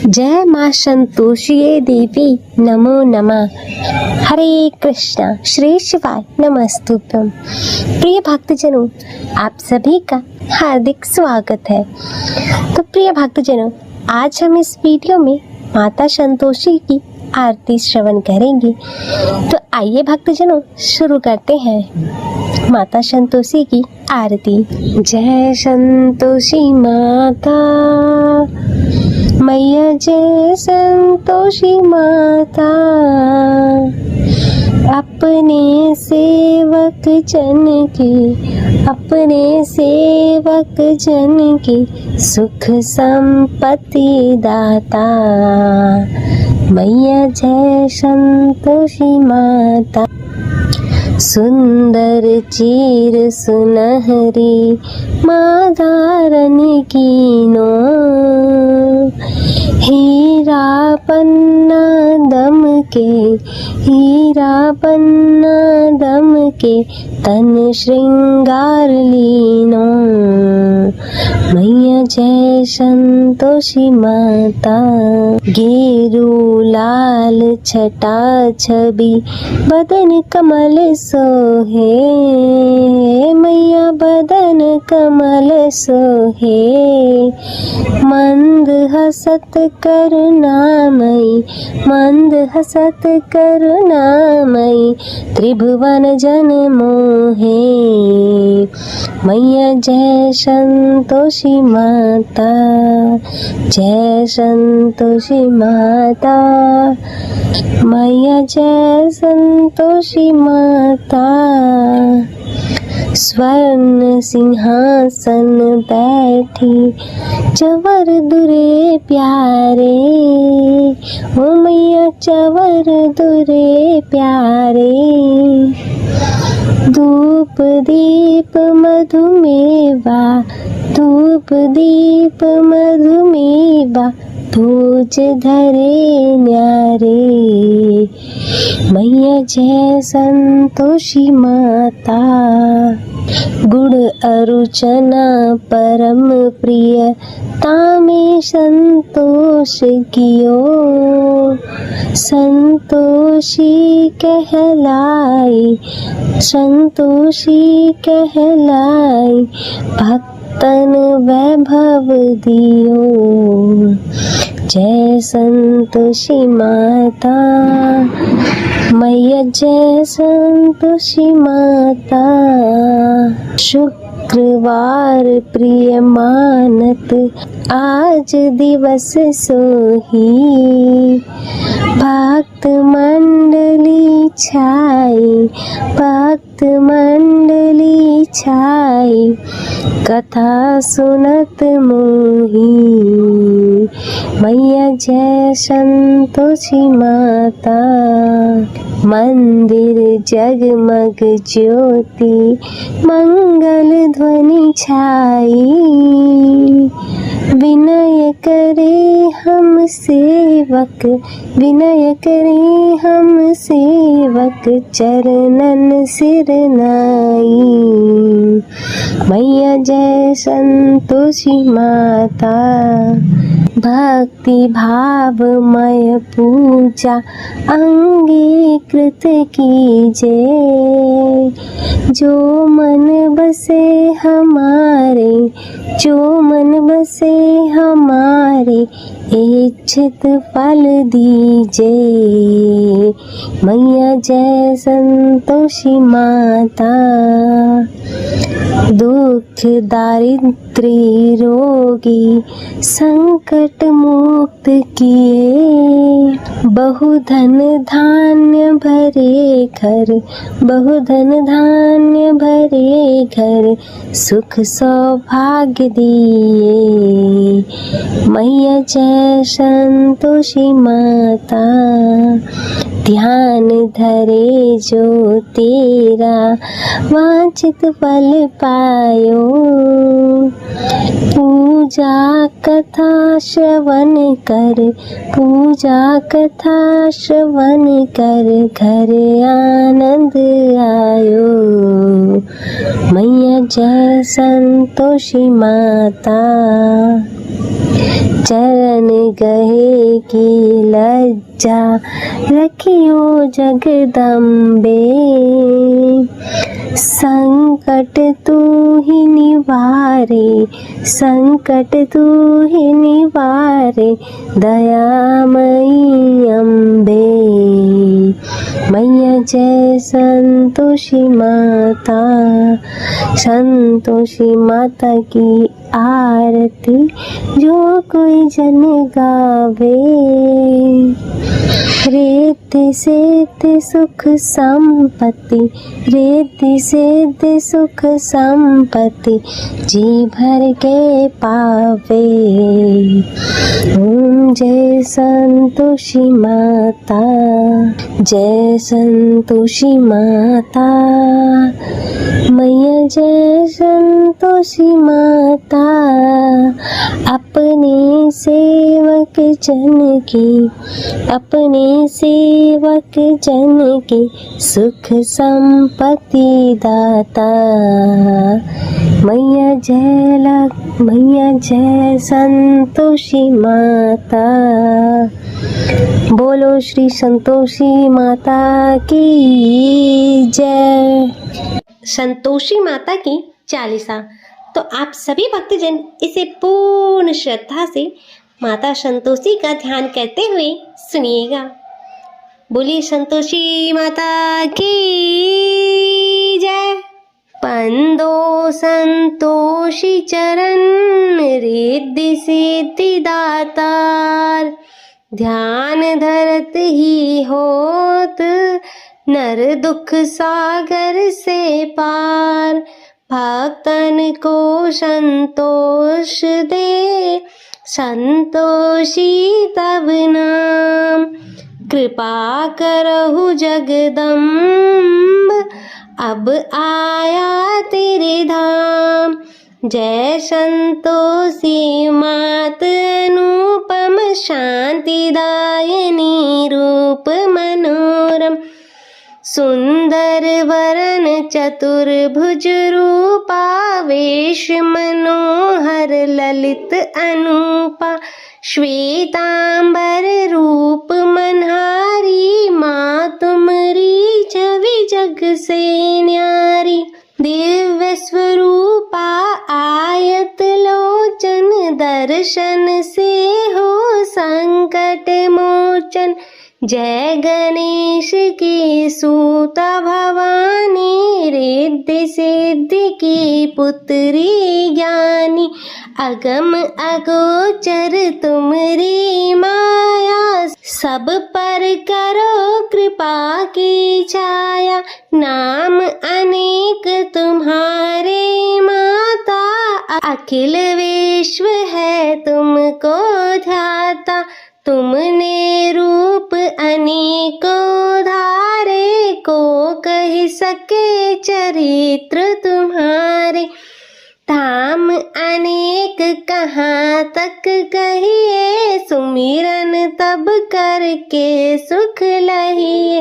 जय माँ संतोषिये देवी नमो नमः। हरे कृष्णा श्री शिवाय नमस्तुभ्यं। प्रिय भक्तजनों, आप सभी का हार्दिक स्वागत है। तो प्रिय भक्तजनों, आज हम इस वीडियो में माता संतोषी की आरती श्रवण करेंगे। तो आइए भक्तजनों शुरू करते हैं माता संतोषी की आरती। जय संतोषी माता मैया, जय संतोषी माता, अपने सेवक जन की सुख संपत्ति दाता। मैया जय संतोषी माता, सुंदर चीर सुनहरी मादारन कीनो, हीरा पन्ना दम के तन श्रृंगार लीनो। मैया जय संतोषी माता, गेरू लाल छटा छवि बदन कमल सोहे। मैया बदन कमल सोहे, मंद हसत करुणामयी त्रिभुवन जन मोहे। मैया जय संतोषी माता, जय संतोषी माता, मैया जय संतोषी माता। स्वर्ण सिंहासन बैठी चवर दुरे प्यारे, ओ मैया चवर दुरे प्यारे। धूप दीप मधुमेवा भोज धरे न्यारे। मैया जय संतोषी माता, गुड़ अरुचना परम प्रिय तामे संतोष कियो। संतोषी कहलाई भक्तन वैभव दियो। जय संतोषी माता, मैया जय संतोषी माता। शुक्रवार प्रिय मानत आज दिवस सोही, भक्त मंडली छाई कथा सुनत मोही। मैया जय संतोषी माता, मंदिर जगमग ज्योति मंगल ध्वनि छाई। विनय करे हम सेवक चरणन सिर नाई। मैया जय संतोषी माता, भक्ति भावमय पूजा अंगीकृत कीजे। जो मन बसे हमारे इच्छित फल दीजे। मैया जय संतोषी माता, दुख दारिद्र्य रोगी संकट मुक्त किए। बहुधन धान्य भरे घर सुख सौभाग्य दिए। मैया जय संतोषी माता, ध्यान धरे जो तेरा वांछित फल पायो। पूजा कथा श्रवण कर घर आनंद आयो। मैया जय संतोषी माता, चरण गहे की लज्जा रखियो जगदम्बे। संकट तू ही निवारे, संकट तू ही निवारे, दयामयी अम्बे। मैया जय संतोषी माता, संतोषी माता की आरती जो कोई जन गावे। रिद्धि सिद्धि सुख संपत्ति, रिद्धि सिद्धि सुख संपत्ति, जी भर के पावे। ओम जय संतोषी माता, जय संतोषी माता। मैया जय संतोषी माता, अपने सेवक जन की, अपने सेवक जन की सुख संपत्ति दाता। मैया जय संतोषी माता। बोलो श्री संतोषी माता की जय। संतोषी माता की चालीसा तो आप सभी भक्तजन इसे पूर्ण श्रद्धा से माता संतोषी का ध्यान करते हुए सुनिएगा। बोलिए संतोषी माता की जय। पंदो संतोषी चरण, रिद्धि सिद्धि दातार, ध्यान धरत ही होत, नर दुख सागर से पार। भक्तन को संतोष दे, संतोषी तब नाम। कृपा करहु जगदम्ब, अब आया तेरे धाम। जय संतोषी मात अनुपम, शांतिदायिनी रूप मनोरम। सुंदर वरन चतुर्भुज रूपा, वेश मनोहर ललित अनूपा। श्वेतांबर रूप मनहारी, माँ तुमरी छवि जग से न्यारी। दिव्य स्वरूपा आयत लोचन, दर्शन से हो संकट मोचन। जय गणेश की सूता भवानी, रिद्धि सिद्धि की पुत्री ज्ञानी। अगम अगोचर तुमरी माया, सब पर करो कृपा की छाया। नाम अनेक तुम्हारे माता, अखिल विश्व है तुमको ध्याता। तुमने रूप अनेकों धारे, को कह सके चरित्र तुम्हारे। धाम अनेक कहाँ तक कहिए, सुमिरन तब करके सुख लहिए।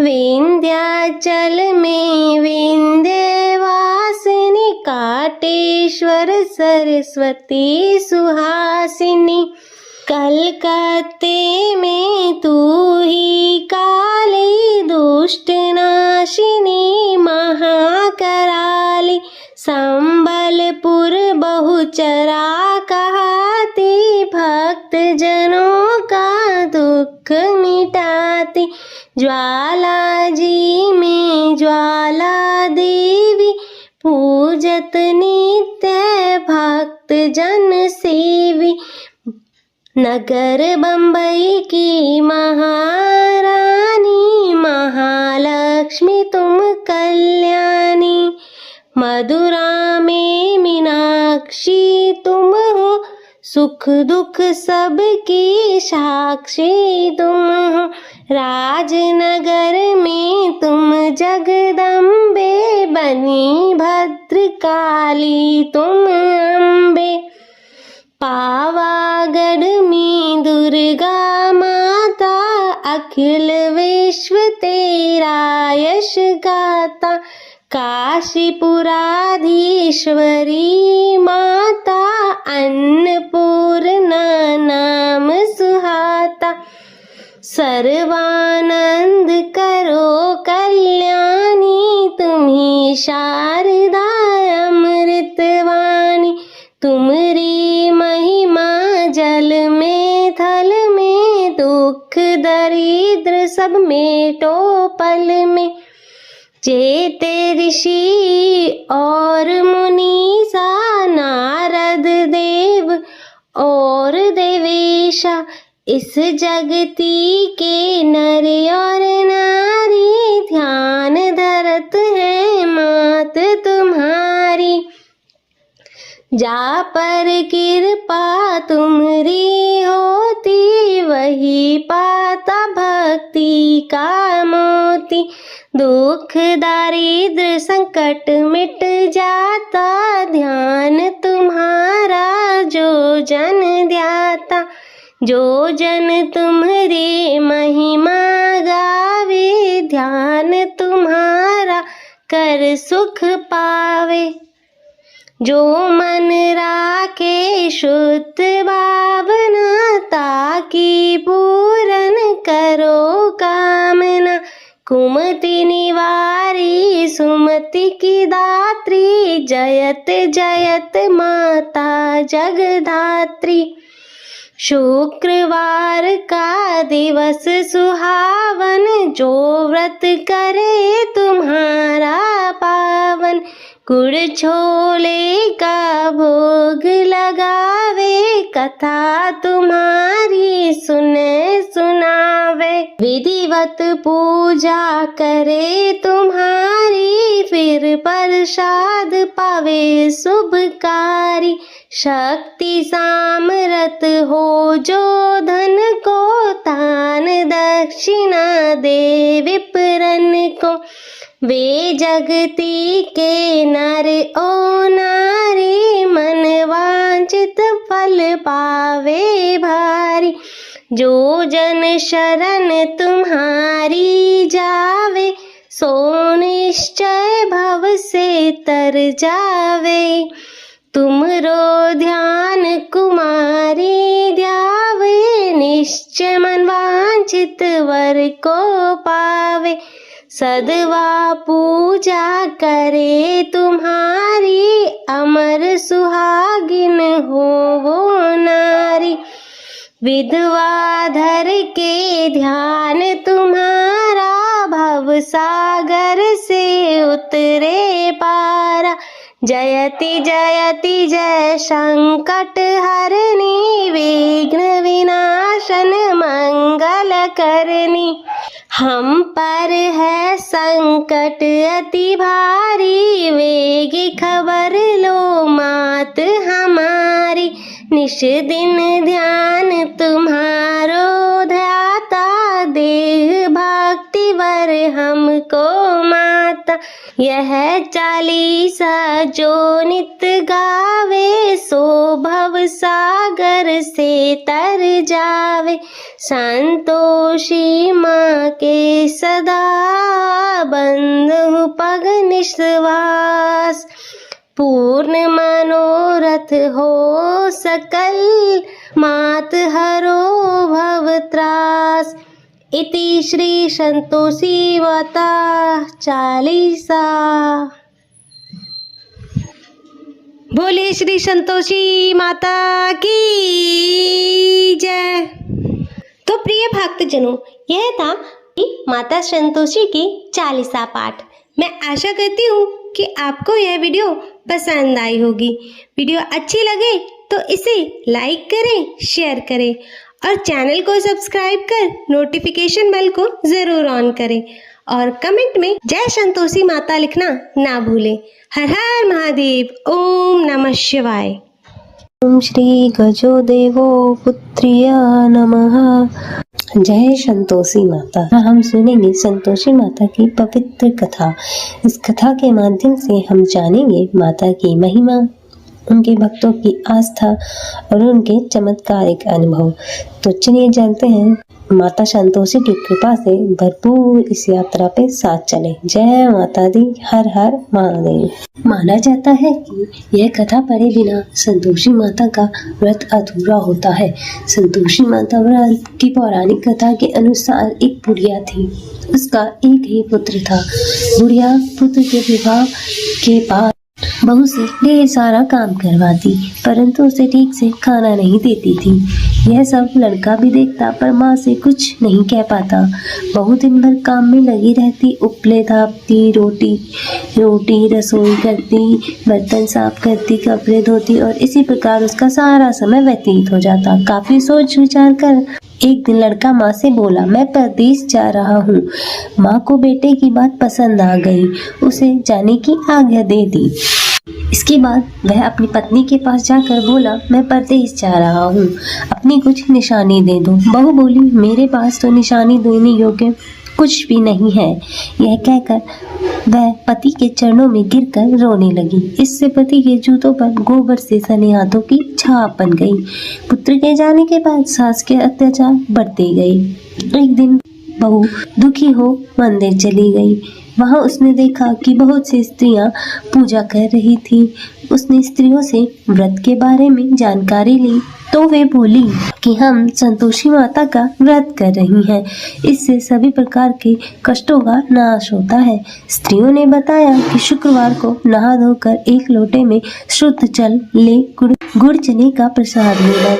विंध्याचल में विंध्यवासिनी, काटेश्वर सरस्वती सुहासिनी। कलकत्ते में तू ही काली, दुष्ट नाशिनी महाकराली। संबलपुर बहुचरा कहाती, भक्त जनों का दुख मिटाती। ज्वाला जी में ज्वाला देवी, पूजत नित्य भक्त जन सेवी। नगर बम्बई की महारानी, महालक्ष्मी तुम कल्याणी। मधुरा में मीनाक्षी तुम हो, सुख दुख सबकी साक्षी तुम हो। राजनगर में तुम जगदम्बे, बनी भद्रकाली तुम अम्बे। पावागढ़ में दुर्गा माता, अखिल विश्व तेरा यश गाता। काशीपुराधीश्वरी माता, अन्नपूर्णा सर्वानंद करो कल्याणी, तुम्ही शारदा अमृतवाणी। तुमरी महिमा जल में थल में, दुख दरिद्र सब मेटो पल में। चेते ऋषि और मुनीसा, नारद देव और देवेशा, इस जगती के नर और नारी, ध्यान धरत है मात तुम्हारी। जा पर कृपा तुम्हारी होती, वही पाता भक्ति का मोती। दुख दारिद्र संकट मिट जाता, ध्यान तुम्हारा जो जन ध्याता। जो जन तुम्हारी महिमा गावे, ध्यान तुम्हारा कर सुख पावे। जो मन राखे शुद्ध भावना, ताकि पूरन करो कामना। कुमति निवारी सुमति की दात्री, जयत जयत माता जगधात्री। शुक्रवार का दिवस सुहावन, जो व्रत करे तुम्हारा पावन। गुड़ छोले का भोग लगावे, कथा तुम्हारी सुने सुनावे। विधिवत पूजा करे तुम्हारी, फिर प्रसाद पावे शुभकारी। शक्ति सामर्थ हो जो धन को, दान दक्षिणा दे विप्रन को। वे जगती के नर ओ नारी, मन वांछित फल पावे भारी। जो जन शरण तुम्हारी जावे, सो निश्चय भव से तर जावे। तुमरो ध्यान कुमारी ध्यावे, निश्चय मन वांछित वर को पावे। सदवा पूजा करे तुम्हारी, अमर सुहागिन हो वो नारी। विधवा धर के ध्यान तुम्हारा, भव सागर से उतरे पारा। जयति जयति जय संकट हरणी, विघ्न विनाशन मंगल करनी। हम पर है संकट अति भारी, वेग खबर लो मात हमारी। निश दिन ध्यान तुम्हारो ध्याता, देह भक्ति वर हमको माता। यह चालीसा जो नित गावे, सो भव सागर से तर जावे। संतोषी माँ के सदा बंधु पग निश्वास, पूर्ण मनोरथ हो सकल, मात हरो भव त्रास। इति श्री संतोषी माता चालीसा। बोले श्री संतोषी माता की जय। तो प्रिय भक्तजनों, यह था माता संतोषी की चालीसा पाठ। मैं आशा करती हूँ कि आपको यह वीडियो पसंद आई होगी। वीडियो अच्छी लगे तो इसे लाइक करें, शेयर करें और चैनल को सब्सक्राइब कर नोटिफिकेशन बेल को ज़रूर ऑन करें और कमेंट में जय संतोषी माता लिखना ना भूलें। हर हर महादेव। ओम नमः शिवाय। ओम श्री गजो देवो पुत्र्य नमः। जय संतोषी माता। हम सुनेंगे संतोषी माता की पवित्र कथा। इस कथा के माध्यम से हम जानेंगे माता की महिमा, उनके भक्तों की आस्था और उनके चमत्कारिक अनुभव। तो चलिए जानते हैं माता संतोषी की कृपा से भरपूर इस यात्रा पे साथ चले। जय माता दी, हर हर महादेव। माना जाता है कि यह कथा पढ़े बिना संतोषी माता का व्रत अधूरा होता है। संतोषी माता व्रत की पौराणिक कथा के अनुसार एक बुढ़िया थी। उसका एक ही पुत्र था। बुढ़िया पुत्र के विवाह के बाद बहू से ढेर सारा काम करवाती, परंतु उसे ठीक से खाना नहीं देती थी। यह सब लड़का भी देखता, पर माँ से कुछ नहीं कह पाता। बहू दिन भर काम में लगी रहती, उपले थापती, रोटी रसोई करती, बर्तन साफ करती, कपड़े धोती और इसी प्रकार उसका सारा समय व्यतीत हो जाता। काफी सोच विचार कर एक दिन लड़का माँ से बोला, मैं परदेश जा रहा हूँ। माँ को बेटे की बात पसंद आ गई, उसे जाने की आज्ञा दे दी। इसके बाद वह अपनी पत्नी के पास जाकर बोला, मैं परदेश जा रहा हूँ, अपनी कुछ निशानी दे दो। बहू बोली, मेरे पास तो निशानी देने योग्य कुछ भी नहीं है। यह कहकर वह पति के चरणों में गिरकर रोने लगी। इससे पति के जूतों पर गोबर से सने हाथों की छाप बन गई। पुत्र के जाने के बाद सास के अत्याचार बढ़ते गए। एक दिन बहू दुखी हो मंदिर चली गई। वहां उसने देखा कि बहुत सी स्त्रियां पूजा कर रही थी। उसने स्त्रियों से व्रत के बारे में जानकारी ली तो वे बोली कि हम संतोषी माता का व्रत कर रही हैं। इससे सभी प्रकार के कष्टों का नाश होता है। स्त्रियों ने बताया कि शुक्रवार को नहा धोकर एक लोटे में शुद्ध जल ले गुड़ चने का प्रसाद लेना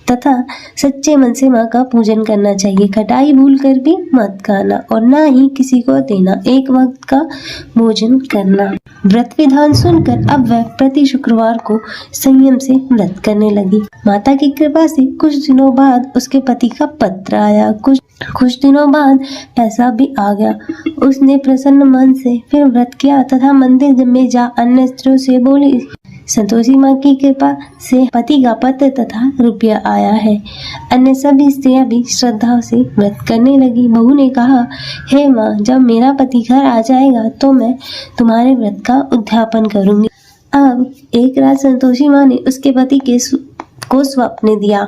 तथा सच्चे मन से माँ का पूजन करना चाहिए। खटाई भूल कर भी मत खाना और ना ही किसी को देना। एक वक्त का भोजन करना। व्रत विधान सुनकर अब वह प्रति शुक्रवार को संयम से व्रत करने लगी। माता की कृपा से कुछ दिनों बाद उसके पति का पत्र आया। कुछ दिनों बाद पैसा भी आ गया। उसने प्रसन्न मन से फिर व्रत किया तथा मंदिर में जा अन्य स्त्रियों से बोली, संतोषी माँ की कृपा से पति का पत्र तथा रुपया आया है। अन्य सभी स्त्रियां भी श्रद्धा से व्रत करने लगी। बहू ने कहा, हे माँ, जब मेरा पति घर आ जाएगा तो मैं तुम्हारे व्रत का उद्यापन करूंगी। अब एक रात संतोषी माँ ने उसके पति को स्वप्न दिया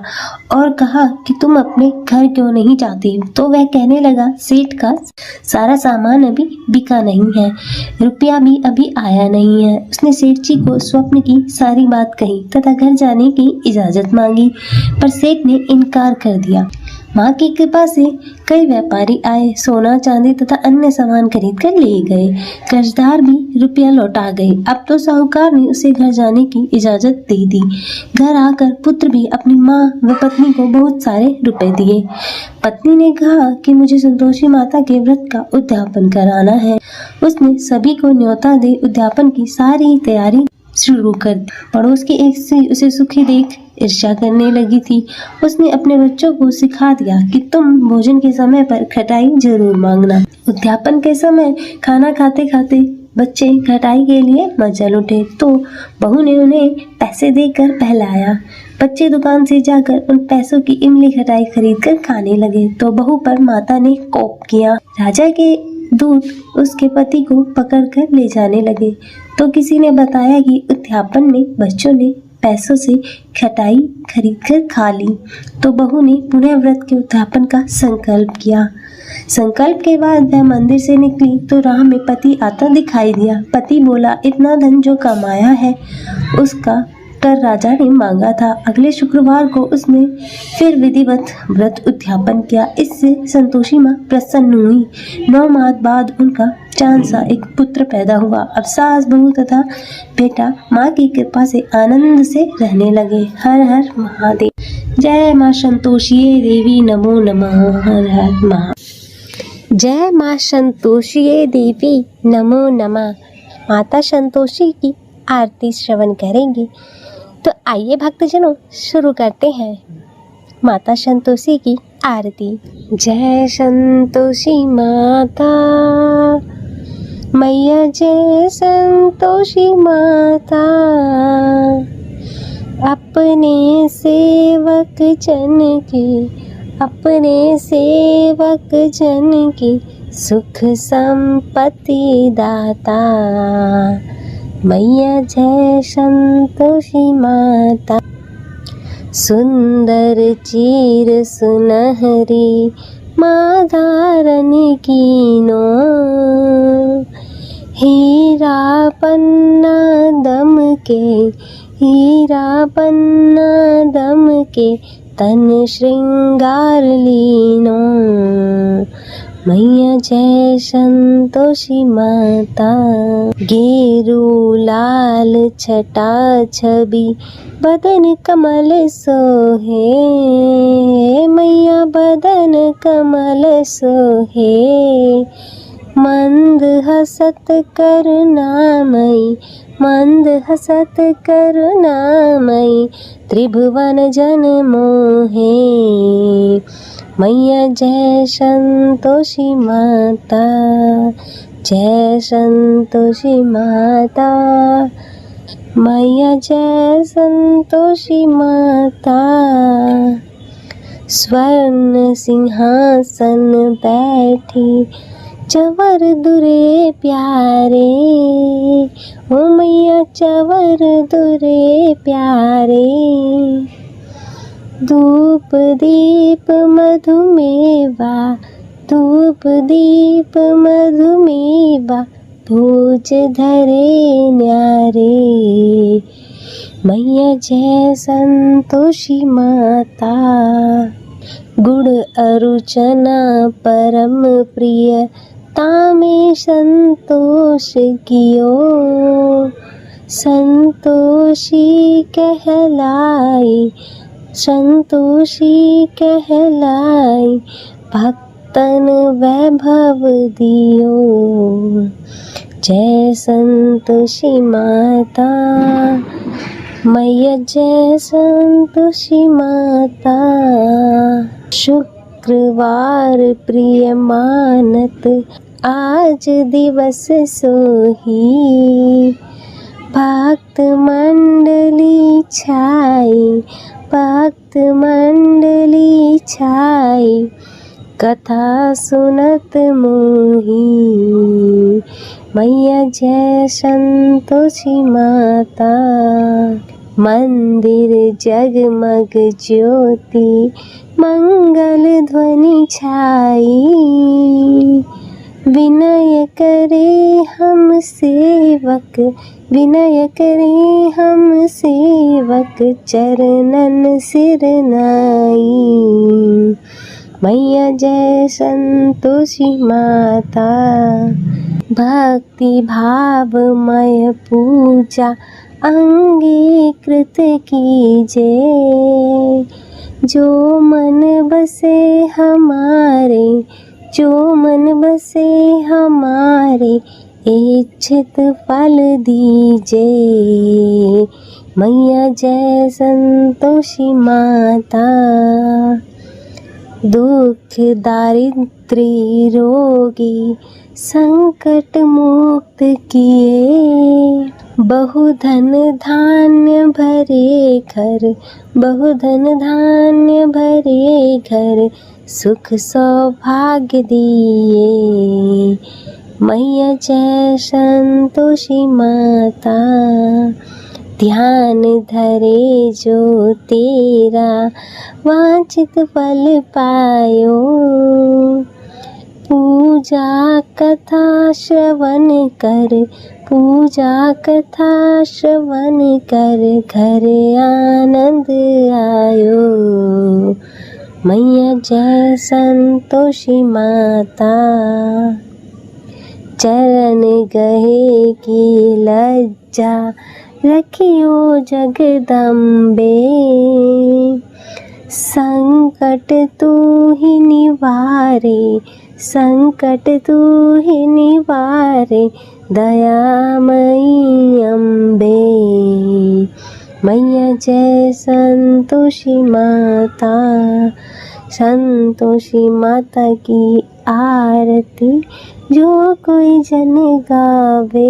और कहा कि तुम अपने घर क्यों नहीं जाती। तो वह कहने लगा, सेठ का सारा सामान अभी बिका नहीं है, रुपया भी अभी आया नहीं है। उसने सेठ जी को स्वप्न की सारी बात कही तथा घर जाने की इजाजत मांगी, पर सेठ ने इनकार कर दिया। माँ की कृपा से कई व्यापारी आए, सोना चांदी तथा अन्य सामान खरीद कर ले गए। कर्जदार भी रुपया लौटा गए। अब तो साहूकार ने उसे घर जाने की इजाजत दे दी। घर आकर पुत्र भी अपनी माँ व पत्नी को बहुत सारे रुपए दिए। पत्नी ने कहा कि मुझे संतोषी माता के व्रत का उद्यापन कराना है। उसने सभी को न्योता दे उद्यापन की सारी तैयारी शुरू कर दी। पड़ोस की एक स्त्री उसे सुखी देख ईर्ष्या करने लगी थी। उसने अपने बच्चों को सिखा दिया कि तुम भोजन के समय पर खटाई जरूर मांगना। उद्यापन के समय खाना खाते खाते बच्चे खटाई के लिए मचल उठे तो बहू ने उन्हें पैसे देकर बहलाया। बच्चे दुकान से जाकर उन पैसों की इमली खटाई खरीद कर खाने लगे तो बहू पर माता ने कोप किया। राजा के दूत उसके पति को पकड़कर ले जाने लगे तो किसी ने बताया कि उद्यापन में बच्चों ने पैसों से खटाई खरीद कर खा ली। तो बहू ने पुनः व्रत के उद्यापन का संकल्प किया। संकल्प के बाद वह मंदिर से निकली तो राह में पति आता दिखाई दिया। पति बोला, इतना धन जो कमाया है उसका कर राजा ने मांगा था। अगले शुक्रवार को उसने फिर विधिवत व्रत उद्यापन किया। इससे संतोषी माँ प्रसन्न हुई। 9 माह बाद उनका चांद सा एक पुत्र पैदा हुआ। अब सास बहू तथा बेटा माँ की कृपा से आनंद से रहने लगे। हर हर महादेव। जय माँ संतोषी देवी, नमो नमः। हर हर महादेव। जय माँ संतोषी देवी, नमो नमः। माता संतोषी की आरती श्रवण करेंगे। तो आइए भक्तजनों शुरू करते हैं माता संतोषी की आरती। जय संतोषी माता मैया, जय संतोषी माता, अपने सेवक जन की सुख संपत्ति दाता। मैया जय संतोषी माता। सुंदर चीर सुनहरी माँ धारण कीनो, हीरा पन्ना दम के, हीरा पन्ना दम के तन श्रृंगार लीनो। मैया जय संतोषी माता, गेरू लाल छटा छवि बदन कमल सोहे, मैया बदन कमल सोहे। मंद हसत करुणामयी, मंद हसत करुणामयी त्रिभुवन जन मोहे। मैया जय संतोषी माता, जय संतोषी माता, मैया जय संतोषी माता। स्वर्ण सिंहासन बैठी चवर दुरे प्यारे, ओ मैया चवर दुरे प्यारे। धूप दीप मधुमेवा, धूप दीप मधुमेवा भोज धरे न्यारे। मैया जय संतोषी माता, गुड़ अरुचना परम प्रिय तामे संतोष कियो, संतोषी कहलाई, संतोषी कहलाई भक्तन वैभव दियो। जय संतोषी माता, मैया जय संतोषी माता। शुक्रवार प्रिय मानत आज दिवस सोही, भक्त मंडली छाई, भक्त मंडली छाई कथा सुनत मोही। मैया जय संतोषी माता। मंदिर जगमग ज्योति मंगल ध्वनि छाई, विनय करे हम सेवक, विनय करे हम सेवक चरणन सिर नाई। मैया जय संतोषी माता। भक्ति भावमय पूजा अंगीकृत कीजे, जो मन बसे हमारे, जो मन बसे हमारे इच्छित फल दीजे। मैया जय संतोषी माता। दुख दारिद्र्य रोगी संकट मुक्त किए, बहुधन धान्य भरे घर, बहुधन धान्य भरे घर सुख सौभाग्य दिए। मैया जय संतोषी माता। ध्यान धरे जो तेरा वांछित फल पायो, पूजा कथा श्रवण कर, पूजा कथा श्रवण कर घर आनंद आयो। मैया जय संतोषी माता। चरण गहे की लज्जा रखियो जगदम्बे, संकट तू ही निवारे, संकट तू ही निवारे दयामयी अम्बे। मैया जय संतोषी माता। संतोषी माता की आरती जो कोई जन गावे,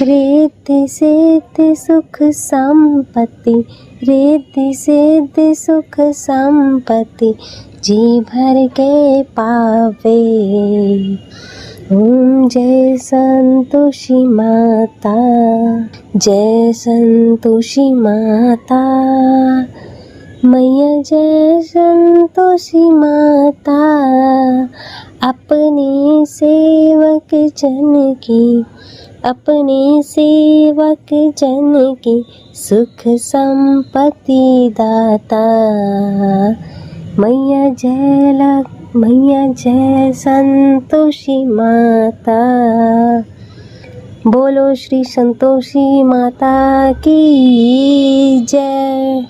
रिद्धि सिद्धि सुख संपत्ति, रिद्धि सिद्धि सुख संपत्ति जी भर के पावे। ओम जय संतोषी माता, जय संतोषी माता, मैया जय संतोषी माता। अपने सेवक जन की, अपने सेवक जन की सुख संपत्ति दाता। मैया जय संतोषी माता। बोलो श्री संतोषी माता की जय।